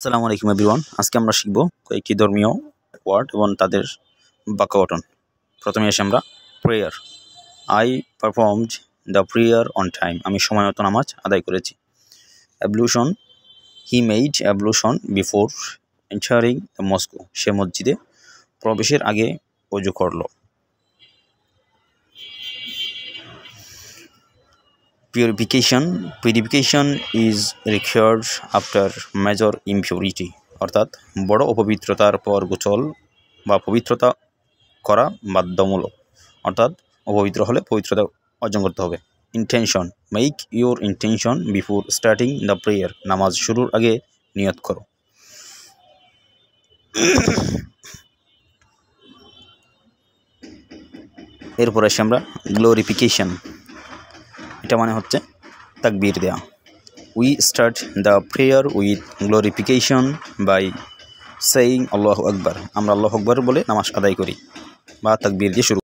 আসসালামু আলাইকুম এভরিওয়ান। আজকে আমরা শিখব কয়েকটি ধর্মীয় ওয়ার্ড এবং তাদের বাক্য গঠন। প্রথমে আসি আমরা prayer. I performed the prayer on time. আমি সময় মতো নামাজ আদায় করেছি। Ablution. He made ablution before entering the mosque. সে মসজিদে প্রবেশের আগে ওযু করল। Purification. Purification is required after major impurity. অর্থাৎ বড় অপবিত্রতার পর গোসল বা পবিত্রতা করা বাধ্যতামূলক। অর্থাৎ অপবিত্র হলে পবিত্রতা অর্জন করতে হবে। Intention. Make your intention before starting the prayer. নামাজ শুরুর আগে নিয়ত করো। এরপর আসি আমরা গ্লোরিফিকেশন। এটা মানে হচ্ছে তাকবীর দেয়া। We start the prayer with glorification by saying আল্লাহু আকবার। আমরা আল্লাহু আকবার বলে নামাজ আদায় করি বা তাকবীর দিয়ে শুরু